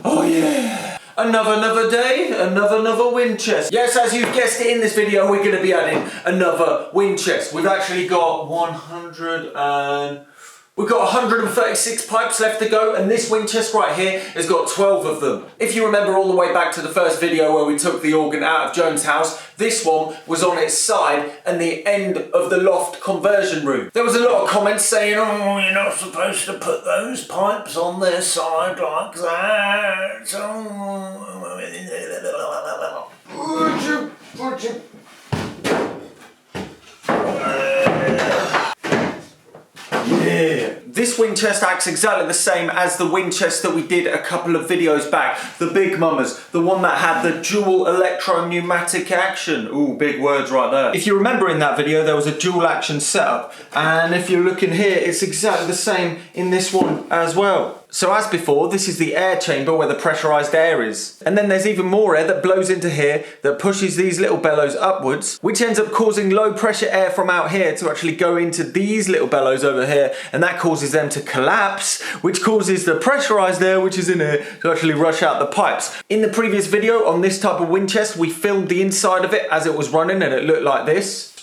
Oh yeah. Another day, another wind chest. Yes, as you've guessed it, in this video we're going to be adding another wind chest. We've actually got 136 pipes left to go, and this wind chest right here has got 12 of them. If you remember all the way back to the first video where we took the organ out of Joan's house, this one was on its side and the end of the loft conversion room. There was a lot of comments saying, oh, you're not supposed to put those pipes on their side like that. Yeah. This wind chest acts exactly the same as the wind chest that we did a couple of videos back. The Big Mamas, the one that had the dual electro-pneumatic action. Ooh, big words right there. If you remember in that video, there was a dual action setup. And if you're looking here, it's exactly the same in this one as well. So as before, this is the air chamber where the pressurized air is. And then there's even more air that blows into here that pushes these little bellows upwards, which ends up causing low pressure air from out here to actually go into these little bellows over here. And that causes them to collapse, which causes the pressurized air, which is in here, to actually rush out the pipes. In the previous video on this type of wind chest, we filmed the inside of it as it was running and it looked like this.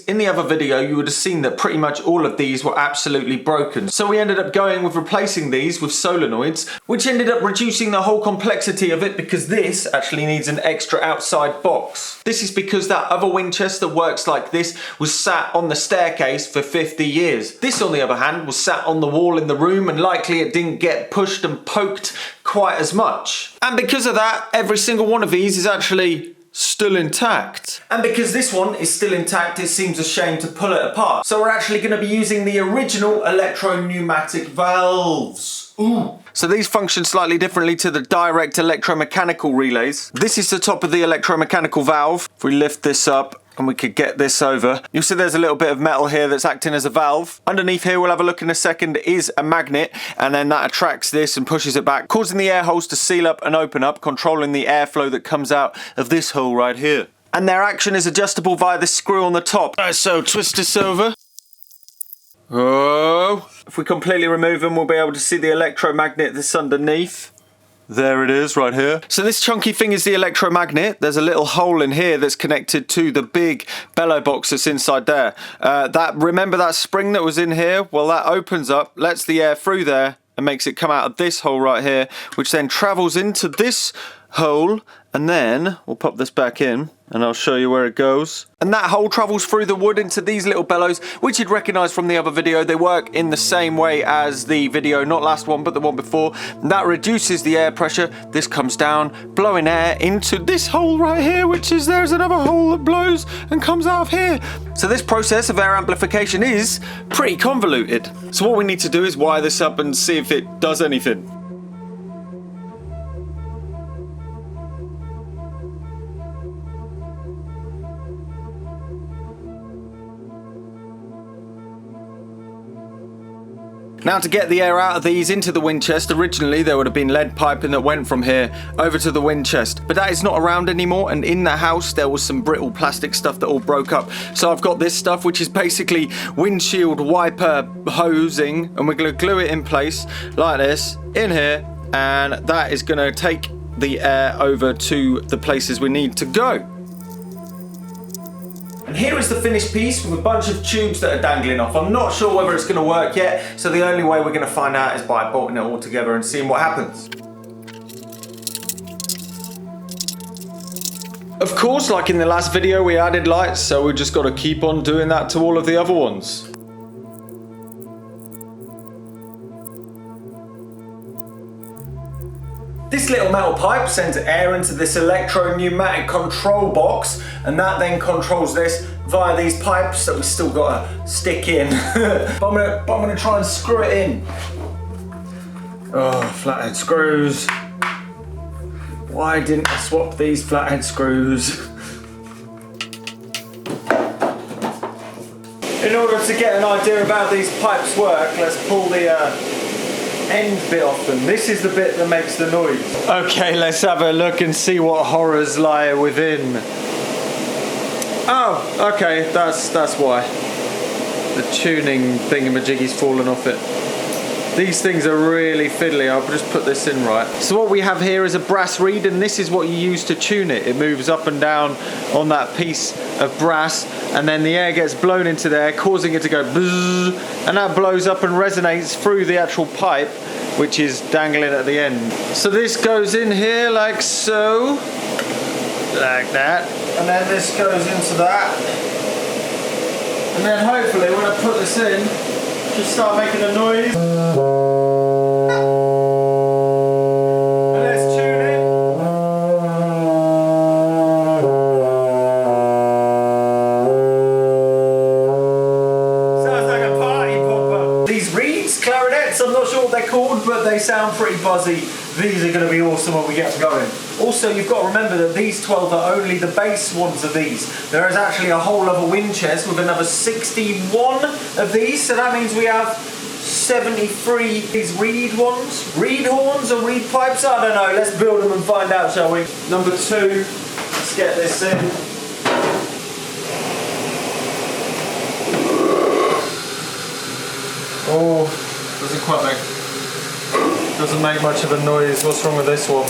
In the other video, you would have seen that pretty much all of these were absolutely broken. So we ended up going with replacing these with solenoids, which ended up reducing the whole complexity of it because this actually needs an extra outside box. This is because that other wind chest that works like this was sat on the staircase for 50 years. This, on the other hand, was sat on the wall in the room and likely it didn't get pushed and poked quite as much. And because of that, every single one of these is actually still intact. And because this one is still intact, it seems a shame to pull it apart. So we're actually going to be using the original electro-pneumatic valves. Ooh. So these function slightly differently to the direct electromechanical relays. This is the top of the electromechanical valve. If we lift this up, and we could get this over, you'll see there's a little bit of metal here that's acting as a valve. Underneath here, we'll have a look in a second, is a magnet, and then that attracts this and pushes it back, causing the air holes to seal up and open up, controlling the airflow that comes out of this hole right here. And their action is adjustable via this screw on the top. So twist this over. Oh, if we completely remove them, we'll be able to see the electromagnet that's underneath. There it is, right here. So this chunky thing is the electromagnet. There's a little hole in here that's connected to the big bellow box that's inside there. Remember that spring that was in here? Well, that opens up, lets the air through there, and makes it come out of this hole right here, which then travels into this hole, and then we'll pop this back in and I'll show you where it goes. And that hole travels through the wood into these little bellows, which you'd recognize from the other video. They work in the same way as the video, not last one, but the one before. And that reduces the air pressure. This comes down, blowing air into this hole right here, which is, there's another hole that blows and comes out of here. So this process of air amplification is pretty convoluted. So what we need to do is wire this up and see if it does anything. Now, to get the air out of these into the wind chest, originally there would have been lead piping that went from here over to the wind chest, but that is not around anymore, and in the house there was some brittle plastic stuff that all broke up. So I've got this stuff, which is basically windshield wiper hosing, and we're going to glue it in place like this in here, and that is going to take the air over to the places we need to go. And here is the finished piece with a bunch of tubes that are dangling off. I'm not sure whether it's going to work yet, so the only way we're going to find out is by bolting it all together and seeing what happens. Of course, like in the last video, we added lights, so we just got to keep on doing that to all of the other ones. This little metal pipe sends air into this electro-pneumatic control box, and that then controls this via these pipes that we still got to stick in. but I'm gonna try and screw it in. Oh, flathead screws. Why didn't I swap these flathead screws? In order to get an idea about how these pipes work, let's pull the end bit off them. This is the bit that makes the noise. Okay, let's have a look and see what horrors lie within. Oh, okay, that's why. the tuning thingamajiggy's fallen off it. These things are really fiddly. I'll just put this in right. So what we have here is a brass reed, and this is what you use to tune it. It moves up and down on that piece of brass, and then the air gets blown into there, causing it to go bzzz, and that blows up and resonates through the actual pipe, which is dangling at the end. So this goes in here like so, like that, and then this goes into that, and then hopefully when I put this in, just start making a noise. And let's tune it. Sounds like a party popper. These reeds, clarinets, I'm not sure what they're called, but they sound pretty buzzy. These are going to be awesome when we get them going. Also, you've got to remember that these 12 are only the bass ones of these. There is actually a whole other wind chest with another 61 of these, so that means we have 73 these reed ones. Reed horns or reed pipes? I don't know. Let's build them and find out, shall we? Number 2, let's get this in. Oh, doesn't quite make much of a noise. What's wrong with this one?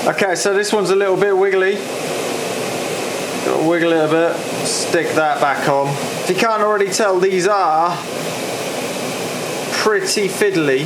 Okay, so this one's a little bit wiggly. Got to wiggle it a bit. Stick that back on. If you can't already tell, these are pretty fiddly.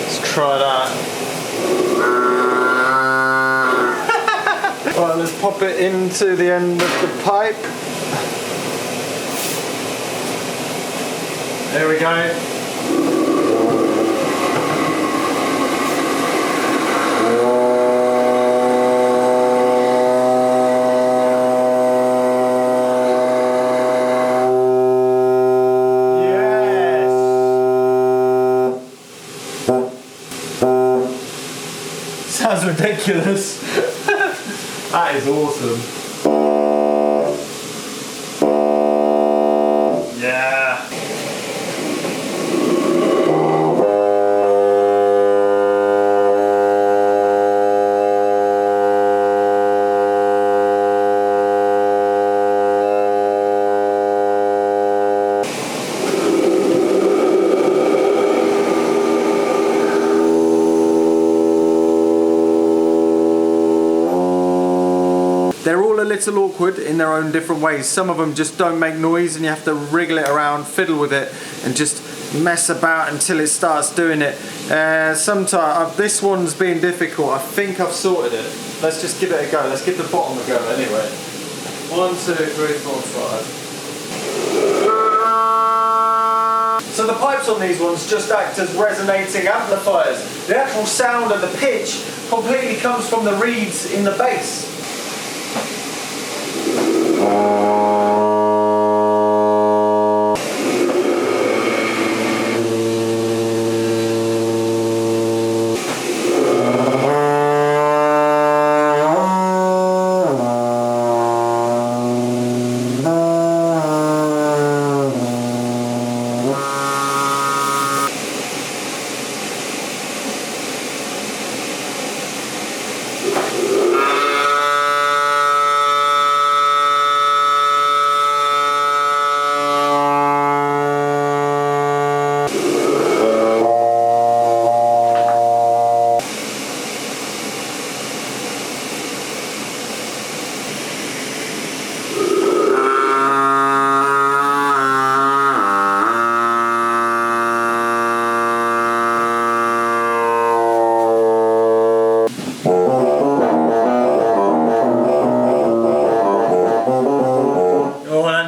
Let's try that. Right, let's pop it into the end of the pipe. There we go. Sounds ridiculous. That is awesome. Yeah. They're all a little awkward in their own different ways. Some of them just don't make noise and you have to wriggle it around, fiddle with it and just mess about until it starts doing it. Sometimes this one's been difficult. I think I've sorted it. Let's just give it a go. Let's give the bottom a go anyway. 1, 2, 3, 4, 5. So the pipes on these ones just act as resonating amplifiers. The actual sound of the pitch completely comes from the reeds in the bass.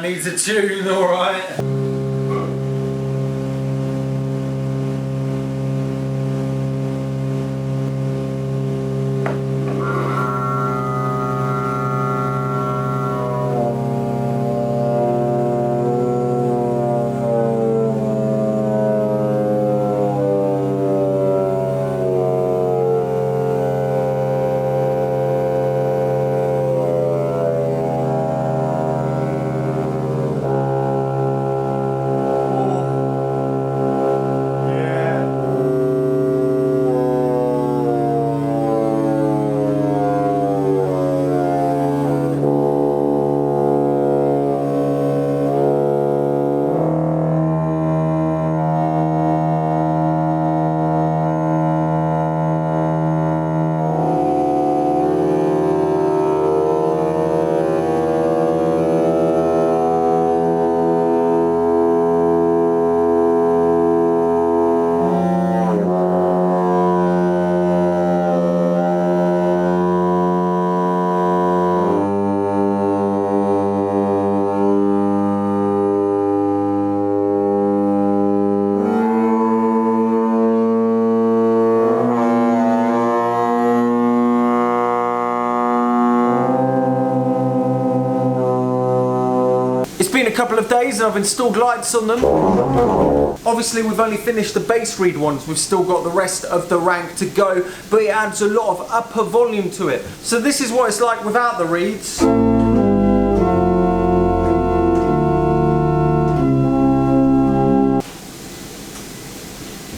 Needs a tune, alright. amazing. I've installed lights on them. Obviously we've only finished the bass reed ones, we've still got the rest of the rank to go, but it adds a lot of upper volume to it. So this is what it's like without the reeds.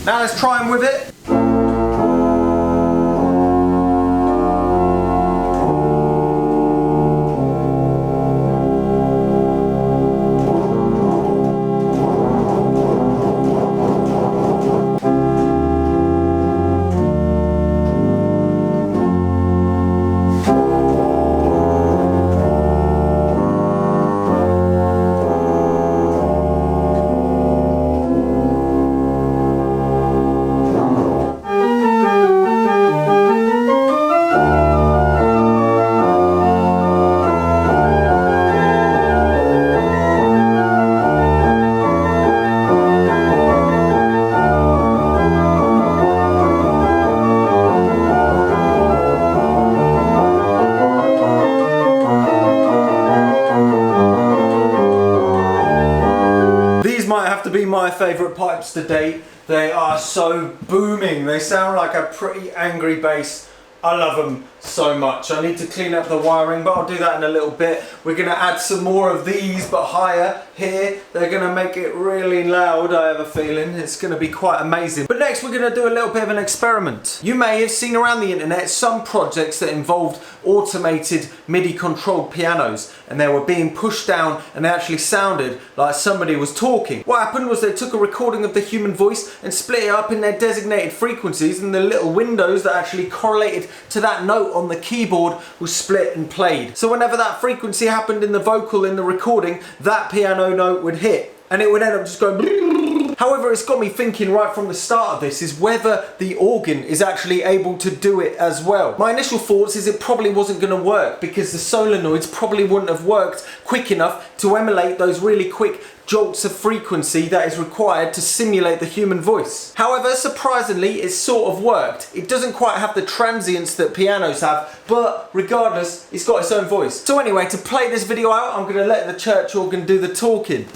Now let's try them with it. To be my favourite pipes to date. They are so booming. They sound like a pretty angry bass. I love them so much. I need to clean up the wiring, but I'll do that in a little bit. We're going to add some more of these, but higher here. They're going to make it really loud, I have a feeling. It's going to be quite amazing. But next we're going to do a little bit of an experiment. You may have seen around the internet some projects that involved automated MIDI controlled pianos, and they were being pushed down and they actually sounded like somebody was talking. What happened was they took a recording of the human voice and split it up in their designated frequencies, and the little windows that actually correlated to that note on the keyboard was split and played. So whenever that frequency happened in the vocal in the recording, that piano note would hit and it would end up just going. However, it's got me thinking right from the start of this is whether the organ is actually able to do it as well. My initial thoughts is it probably wasn't going to work because the solenoids probably wouldn't have worked quick enough to emulate those really quick jolts of frequency that is required to simulate the human voice. However, surprisingly, it sort of worked. It doesn't quite have the transients that pianos have, but regardless, it's got its own voice. So anyway, to play this video out, I'm going to let the church organ do the talking.